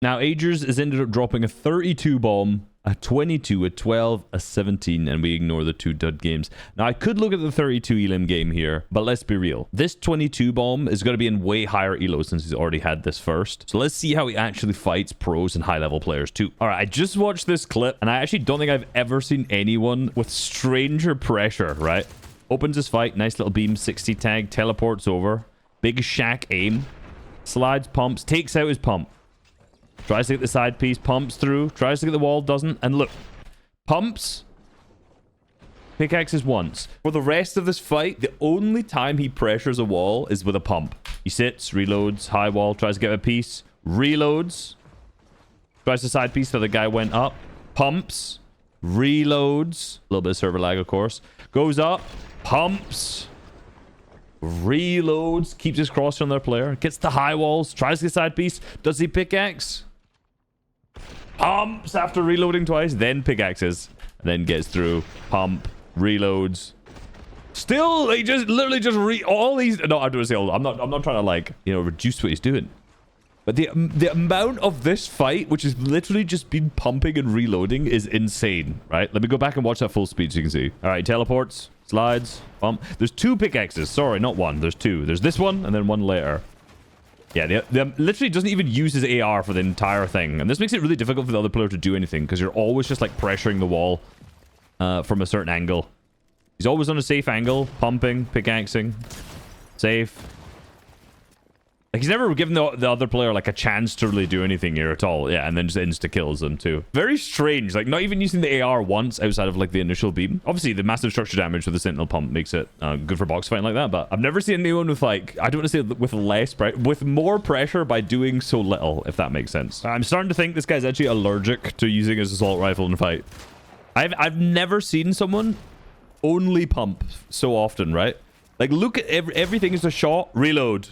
Now, Agers has ended up dropping a 32 bomb, a 22, a 12, a 17, and we ignore the 2 dud games. Now, I could look at the 32 elim game here, but let's be real. This 22 bomb is going to be in way higher elo since he's already had this first. So let's see how he actually fights pros and high-level players too. All right, I just watched this clip, and I actually don't think I've ever seen anyone with stranger pressure, right? Opens his fight, nice little beam, 60 tag, teleports over. Big shack aim. Slides, pumps, takes out his pump. Tries to get the side piece, pumps through, tries to get the wall, doesn't. And look, pumps, pickaxes once. For the rest of this fight, the only time he pressures a wall is with a pump. He sits, reloads, high wall, tries to get a piece, reloads, tries the side piece, the other guy went up, pumps, reloads, a little bit of server lag, of course, goes up, pumps, reloads, keeps his cross on their player, gets the high walls, tries the side piece, does he pickaxe? Pumps after reloading twice, then pickaxes, then gets through, pump, reloads. Still, he just literally just all these. No, I'm doing still. I'm not trying to like reduce what he's doing. But the amount of this fight, which is literally just been pumping and reloading, is insane. Right? Let me go back and watch that full speed so you can see. All right, teleports, slides, pump. There's 2 pickaxes. Sorry, not 1. There's 2. There's this one and then one later. Yeah, they literally doesn't even use his AR for the entire thing. And this makes it really difficult for the other player to do anything because you're always just like pressuring the wall from a certain angle. He's always on a safe angle, pumping, pickaxing, safe. Like he's never given the other player like a chance to really do anything here at all. Yeah, and then just insta kills them too. Very strange. Like not even using the AR once outside of like the initial beam. Obviously, the massive structure damage with the sentinel pump makes it good for box fighting like that. But I've never seen anyone with like, I don't want to say with less, with more pressure by doing so little, if that makes sense. I'm starting to think this guy's actually allergic to using his assault rifle in a fight. I've never seen someone only pump so often, right? Like look at everything is a shot, reload.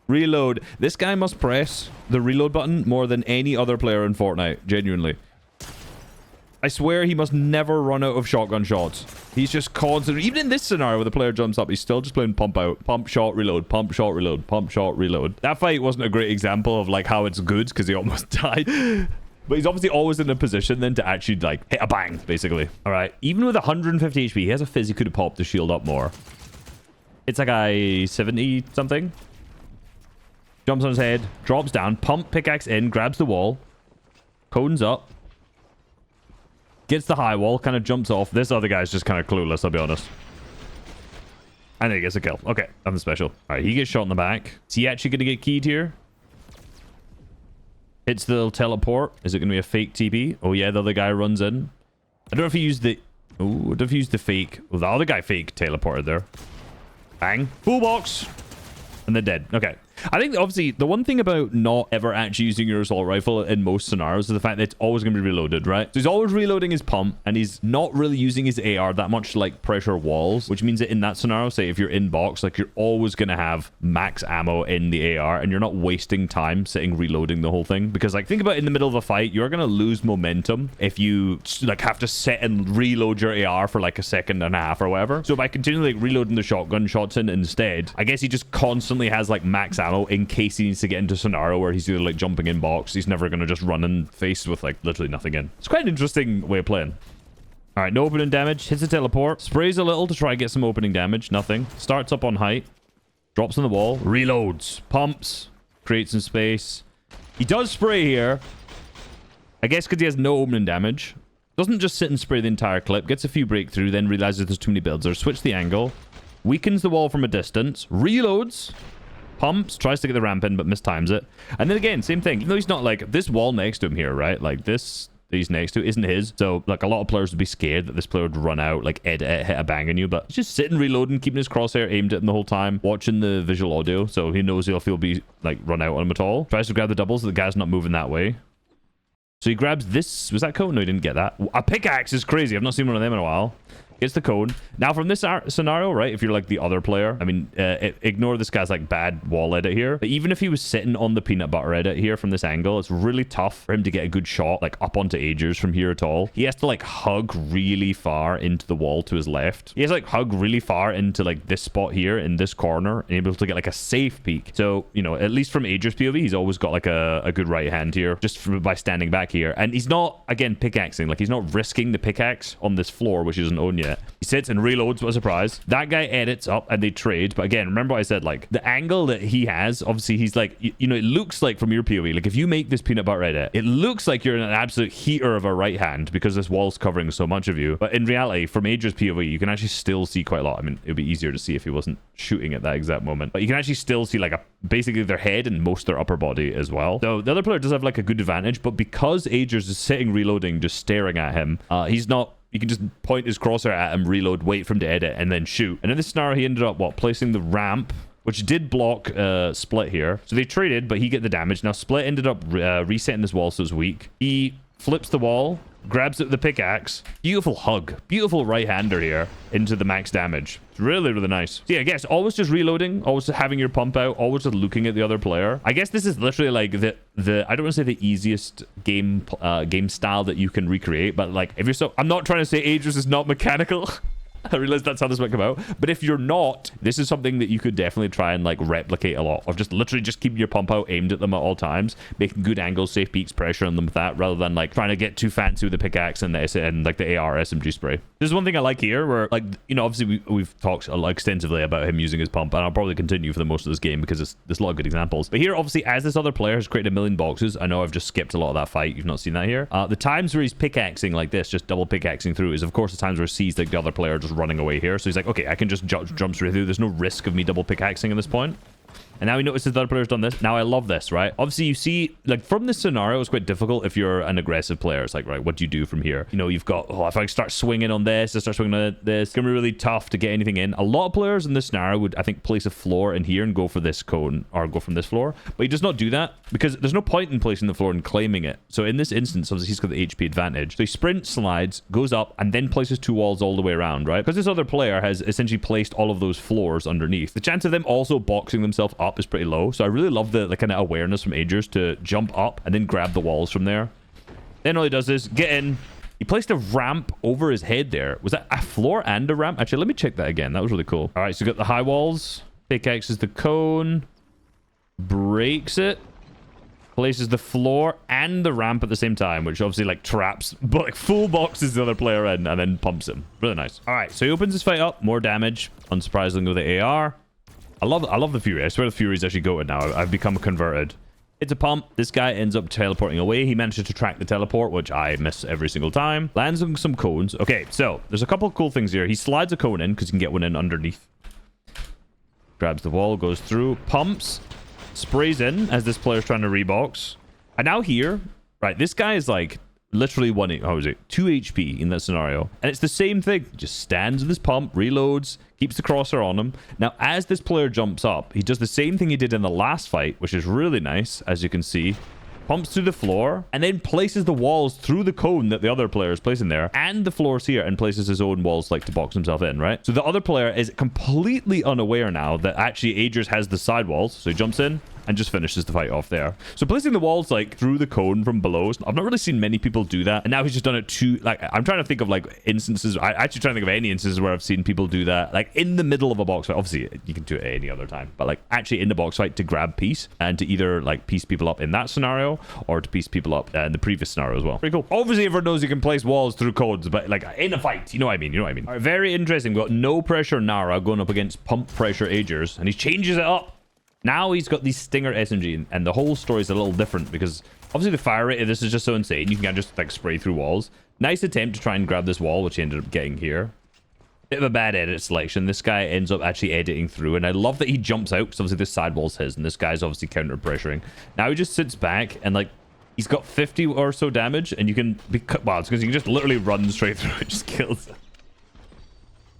Reload. This guy must press the reload button more than any other player in Fortnite. Genuinely. I swear he must never run out of shotgun shots. He's just constantly... Even in this scenario where the player jumps up, he's still just playing pump out. Pump, shot, reload. Pump, shot, reload. Pump, shot, reload. That fight wasn't a great example of like how it's good because he almost died. But he's obviously always in a position then to actually like hit a bang, basically. All right. Even with 150 HP, he has a fizz. He could have popped the shield up more. It's like a 70 something. Jumps on his head, drops down, pump, pickaxe in, grabs the wall, cones up, gets the high wall, kind of jumps off. This other guy's just kind of clueless, I'll be honest. And then he gets a kill. Okay, nothing special. All right, he gets shot in the back. Is he actually going to get keyed here? Hits the little teleport. Is it going to be a fake TP? Oh yeah, the other guy runs in. I don't know if he used the... Oh, I don't know if he used the fake... Well, the other guy fake teleported there. Bang. Full box. And they're dead. Okay. I think obviously the one thing about not ever actually using your assault rifle in most scenarios is the fact that it's always going to be reloaded, right? So he's always reloading his pump and he's not really using his AR that much to like pressure walls, which means that in that scenario, say if you're in box, like you're always going to have max ammo in the AR and you're not wasting time sitting reloading the whole thing. Because like think about in the middle of a fight, you're going to lose momentum if you like have to sit and reload your AR for like a second and a half or whatever. So by continually like reloading the shotgun shots in instead, I guess he just constantly has like max ammo in case he needs to get into a scenario where he's either like jumping in box. He's never going to just run in face with like literally nothing in. It's quite an interesting way of playing. All right, no opening damage. Hits a teleport. Sprays a little to try and get some opening damage. Nothing. Starts up on height. Drops on the wall. Reloads. Pumps. Creates some space. He does spray here. I guess because he has no opening damage. Doesn't just sit and spray the entire clip. Gets a few breakthrough. Then realizes there's too many builds. Or switch the angle. Weakens the wall from a distance. Reloads. Pumps, tries to get the ramp in, but mistimes it. And then again, same thing. Even though he's not like this wall next to him here, right? Like this he's next to isn't his. So like a lot of players would be scared that this player would run out, like hit a bang on you. But he's just sitting, reloading, keeping his crosshair aimed at him the whole time, watching the visual audio. So he knows he'll be like run out on him at all. Tries to grab the doubles, so the guy's not moving that way. So he grabs this. Was that cone? No, he didn't get that. A pickaxe is crazy. I've not seen one of them in a while. Gets the cone. Now from this scenario, right, if you're like the other player, I mean, ignore this guy's like bad wall edit here. But even if he was sitting on the peanut butter edit here from this angle, it's really tough for him to get a good shot like up onto Agers from here at all. He has to like hug really far into the wall to his left. He has to like hug really far into like this spot here in this corner and able to get like a safe peek. So, you know, at least from Agers POV, he's always got like a good right hand here just by standing back here. And he's not, again, pickaxing. Like he's not risking the pickaxe on this floor, which he doesn't own yet. He sits and reloads. What a surprise. That guy edits up and they trade. But again, remember what I said, like the angle that he has, obviously he's like, you know, it looks like from your POV, like if you make this peanut butter edit, it looks like you're in an absolute heater of a right hand because this wall's covering so much of you. But in reality, from Ager's POV, you can actually still see quite a lot. I mean, it would be easier to see if he wasn't shooting at that exact moment. But you can actually still see like basically their head and most of their upper body as well. So the other player does have like a good advantage, but because Agers is sitting reloading, just staring at him, he's not. You can just point his crosshair at him, reload, wait for him to edit, and then shoot. And in this scenario, he ended up, what, placing the ramp, which did block Split here. So they traded, but he get the damage. Now, Split ended up resetting this wall so it's weak. He flips the wall, grabs it with the pickaxe. Beautiful hug. Beautiful right-hander here into the max damage. It's really, really nice. So yeah, I guess always just reloading, always just having your pump out, always just looking at the other player. I guess this is literally like the I don't want to say the easiest game style that you can recreate, but like if you're so, I'm not trying to say Agers is not mechanical. I realize that's how this might come out. But if you're not, this is something that you could definitely try and like replicate a lot of, just literally just keeping your pump out aimed at them at all times, making good angles, safe peaks, pressure on them with that, rather than like trying to get too fancy with the pickaxe and like the AR SMG spray. There's one thing I like here where, like, you know, obviously we've talked extensively about him using his pump, and I'll probably continue for the most of this game because there's a lot of good examples. But here, obviously, as this other player has created a million boxes, I know I've just skipped a lot of that fight. You've not seen that here. The times where he's pickaxing like this, just double pickaxing through, is of course the times where he sees like the other player just running away here. So he's like, okay, I can just jump straight through. There's no risk of me double pickaxing at this point. And now he notices the other player's done this. Now I love this, right? Obviously, you see, like, from this scenario, it's quite difficult if you're an aggressive player. It's like, right, what do you do from here? You know, you've got, oh, if I start swinging on this, I start swinging on this, it's going to be really tough to get anything in. A lot of players in this scenario would, I think, place a floor in here and go for this cone or go from this floor. But he does not do that because there's no point in placing the floor and claiming it. So in this instance, obviously, he's got the HP advantage. So he sprints, slides, goes up, and then places two walls all the way around, right? Because this other player has essentially placed all of those floors underneath. The chance of them also boxing themselves up is pretty low. So I really love the kind of awareness from Agers to jump up and then grab the walls from there. Then all he does is get in. He placed a ramp over his head there. Was that a floor and a ramp? Actually, let me check that again. That was really cool. All right, so we got the high walls. Pickaxes the cone. Breaks it. Places the floor and the ramp at the same time, which obviously like traps, but like full boxes the other player in and then pumps him. Really nice. All right, so he opens his fight up. More damage. Unsurprisingly with the AR. I love the Fury. I swear the Fury's actually goated now. I've become converted. It's a pump. This guy ends up teleporting away. He manages to track the teleport, which I miss every single time. Lands on some cones. Okay, so there's a couple of cool things here. He slides a cone in because you can get one in underneath. Grabs the wall, goes through, pumps, sprays in as this player's trying to rebox. And now here, right, this guy is like literally 2 HP in that scenario. And it's the same thing. Just stands with his pump, reloads, keeps the crosshair on him. Now, as this player jumps up, he does the same thing he did in the last fight, which is really nice, as you can see. Pumps through the floor, and then places the walls through the cone that the other player is placing there, and the floors here, and places his own walls, like, to box himself in, right? So the other player is completely unaware now that actually Agers has the side walls. So he jumps in and just finishes the fight off there. So placing the walls like through the cone from below, I've not really seen many people do that. And now he's just done it too, like, I'm trying to think of like instances, I actually trying to think of any instances where I've seen people do that, like in the middle of a box fight. Obviously you can do it any other time, but like actually in the box fight to grab peace and to either like piece people up in that scenario or to piece people up in the previous scenario as well. Pretty cool. Obviously everyone knows you can place walls through codes, but like in a fight, you know what I mean? All right, very interesting. We've got no pressure Nara going up against pump pressure Agers, and he changes it up. Now he's got these Stinger SMG, and the whole story is a little different because obviously the fire rate of this is just so insane. You can just like spray through walls. Nice attempt to try and grab this wall, which he ended up getting here. Bit of a bad edit selection. This guy ends up actually editing through, and I love that he jumps out because obviously this sidewall's his, and this guy's obviously counter pressuring. Now he just sits back and like he's got 50 or so damage, and you can be wow, it's because you can just literally run straight through. It just kills him.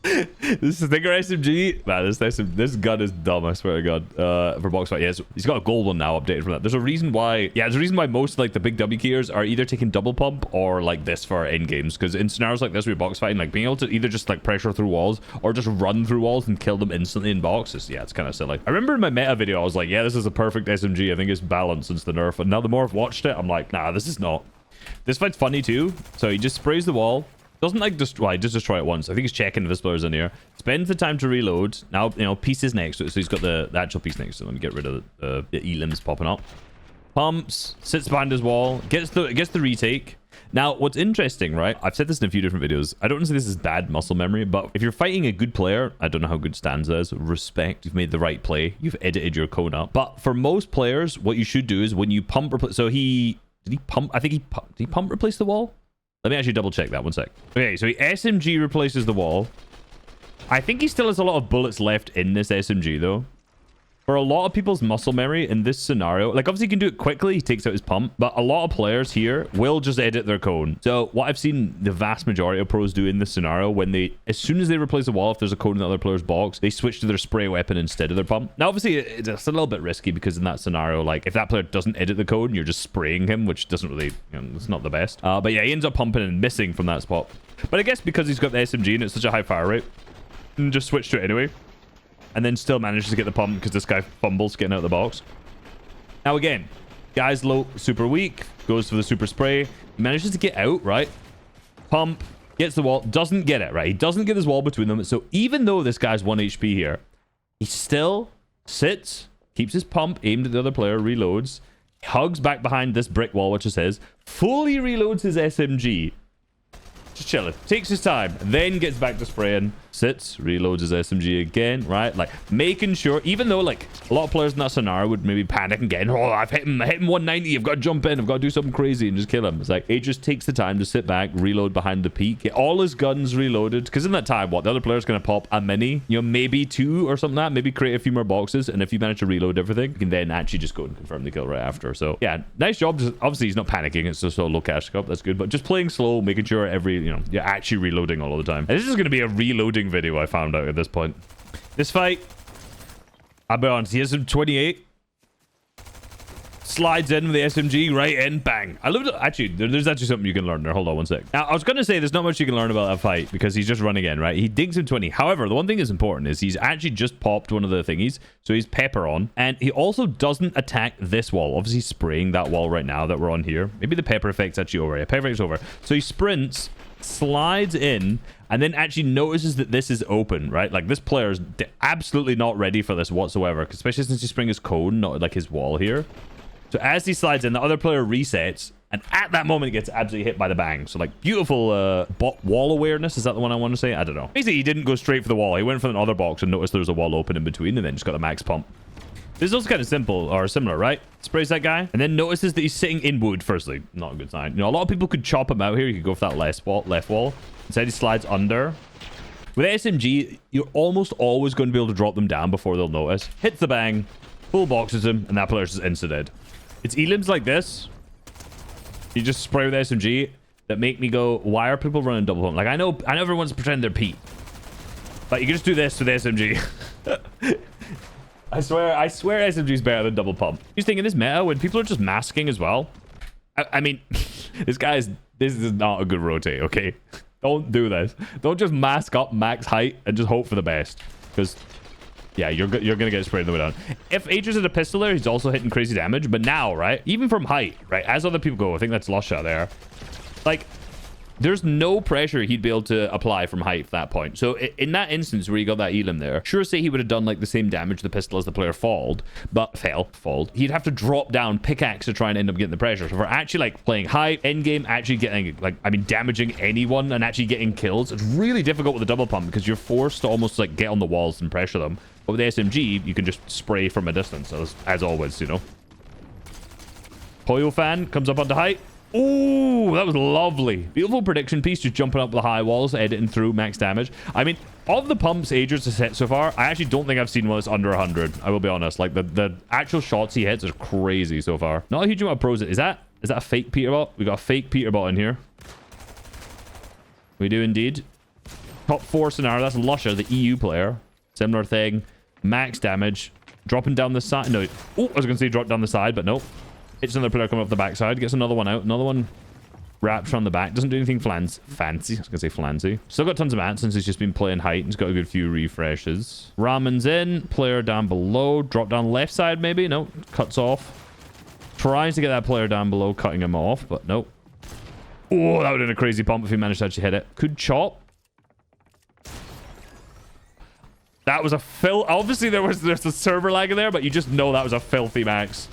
This stinger SMG, man, this gun is dumb, I swear to God. For box fight, yes, he's got a gold one now updated from that. There's a reason why, yeah, there's a reason why most like the big W keyers are either taking double pump or like this for end games, because in scenarios like this where you're box fighting, like being able to either just like pressure through walls or just run through walls and kill them instantly in boxes, yeah, it's kind of silly. I remember in my meta video I was like, yeah, this is a perfect SMG. I think it's balanced since the nerf, and now the more I've watched it, I'm like, nah, this is not. This fight's funny too. So he just sprays the wall. Doesn't like destroy, just destroy it once. I think he's checking if this player's in here. Spends the time to reload. Now, you know, pieces next to it. So he's got the actual piece next to him. Let me get rid of the elims popping up. Pumps, sits behind his wall, gets the retake. Now, what's interesting, right? I've said this in a few different videos. I don't say this is bad muscle memory, but if you're fighting a good player, I don't know how good Stanza is. Respect, you've made the right play. You've edited your cone up. But for most players, what you should do is when you pump, so did he pump? I think did he pump replace the wall? Let me actually double check that. One sec. Okay, so he SMG replaces the wall. I think he still has a lot of bullets left in this SMG, though. For a lot of people's muscle memory in this scenario, like obviously he can do it quickly, he takes out his pump, but a lot of players here will just edit their cone. So what I've seen the vast majority of pros do in this scenario, when they, as soon as they replace the wall, if there's a cone in the other player's box, they switch to their spray weapon instead of their pump. Now obviously it's a little bit risky because in that scenario, like if that player doesn't edit the cone, you're just spraying him, which doesn't really, you know, it's not the best. But yeah, he ends up pumping and missing from that spot. But I guess because he's got the SMG and it's such a high fire rate, and just switch to it anyway. And then still manages to get the pump because this guy fumbles getting out of the box. Now again, guy's low, super weak, goes for the super spray, manages to get out, right? Pump, gets the wall, doesn't get it, right? He doesn't get his wall between them. So even though this guy's 1 HP here, he still sits, keeps his pump aimed at the other player, reloads, hugs back behind this brick wall, which is his, fully reloads his SMG. Just chilling, takes his time, then gets back to spraying, sits, reloads his SMG again, right? Like making sure, even though like a lot of players in that scenario would maybe panic and get, oh, I hit him 190, I've got to jump in, I've got to do something crazy and just kill him. It's like Agers takes the time to sit back, reload behind the peak, get all his guns reloaded, because in that time, what, the other player's going to pop a mini, you know, maybe 2 or something like that, maybe create a few more boxes, and if you manage to reload everything, you can then actually just go and confirm the kill right after. So yeah, nice job. Just, obviously he's not panicking, it's just a low cash cup, that's good, but just playing slow, making sure you know, you're actually reloading all of the time. And this is going to be a reloading video, I found out at this point. This fight, I'll be honest, he has some 28. Slides in with the SMG, right in, bang. I love it. Actually, there's actually something you can learn there. Hold on one sec. Now, I was going to say there's not much you can learn about that fight because he's just running in, right? He digs in 20. However, the one thing that's important is he's actually just popped one of the thingies. So he's pepper on. And he also doesn't attack this wall. Obviously, he's spraying that wall right now that we're on here. Maybe the pepper effect's actually over. Yeah, pepper effect's over. So he sprints, slides in, and then actually notices that this is open, right? Like this player is absolutely not ready for this whatsoever, especially since he's spraying his cone, not like his wall here. So as he slides in, the other player resets, and at that moment, he gets absolutely hit by the bang. So like beautiful wall awareness. Is that the one I want to say? I don't know. Basically, he didn't go straight for the wall. He went for another box and noticed there was a wall open in between, and then just got the max pump. This is also kind of simple or similar, right? Sprays that guy and then notices that he's sitting in wood. Firstly, not a good sign. You know, a lot of people could chop him out here. You could go for that left wall. Instead, he slides under. With SMG, you're almost always going to be able to drop them down before they'll notice. Hits the bang, full boxes him, and that player's just insta-dead. It's elims like this. You just spray with SMG that make me go, why are people running double pump? Like, I know everyone's pretending they're Pete. But you can just do this with SMG. I swear SMG is better than double pump. He's thinking this meta when people are just masking as well. I mean, this is not a good rotate, okay? Don't do this. Don't just mask up max height and just hope for the best. Because, yeah, you're gonna get sprayed in the way down. If Agers had a pistol there, he's also hitting crazy damage. But now, right, even from height, right, as other people go, I think that's lost shot there. Like, there's no pressure he'd be able to apply from height at that point. So in that instance where he got that elim there, sure, say he would have done like the same damage to the pistol as the player falled, he'd have to drop down pickaxe to try and end up getting the pressure. So if we're actually like playing high endgame, actually getting like, I mean, damaging anyone and actually getting kills, it's really difficult with a double pump because you're forced to almost like get on the walls and pressure them. But with the SMG, you can just spray from a distance, as always, you know. Poyo fan comes up onto height. Ooh, that was lovely. Beautiful prediction piece, just jumping up the high walls, editing through max damage. I mean, of the pumps Agers has hit so far, I actually don't think I've seen one that's under 100. I will be honest. Like, the actual shots he hits are crazy so far. Not a huge amount of pros. Is that a fake Peterbot? We got a fake Peterbot in here. We do indeed. Top 4 scenario. That's Lusher, the EU player. Similar thing. Max damage. Dropping down the side. No. Oh, I was going to say drop down the side, but no. It's another player coming up the backside. Gets another one out. Another one wraps around the back. Doesn't do anything fancy. I was going to say flancy. Still got tons of mats since he's just been playing height. He's got a good few refreshes. Ramen's in. Player down below. Drop down left side maybe. No. Cuts off. Tries to get that player down below, cutting him off, but nope. Oh, that would have been a crazy pump if he managed to actually hit it. Could chop. That was a obviously there's a server lag in there, but you just know that was a filthy max.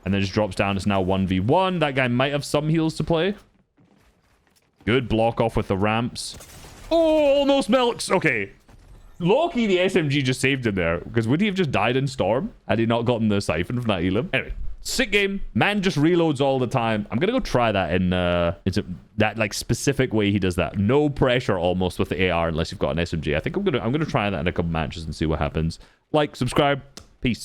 And then just drops down. It's now 1v1. That guy might have some heals to play. Good block off with the ramps. Oh, almost milks. Okay. Low-key, the SMG just saved him there. Because would he have just died in Storm had he not gotten the siphon from that elim? Anyway. Sick game. Man just reloads all the time. I'm gonna go try that in that like specific way he does that. No pressure almost with the AR unless you've got an SMG. I think I'm gonna try that in a couple matches and see what happens. Like, subscribe. Peace.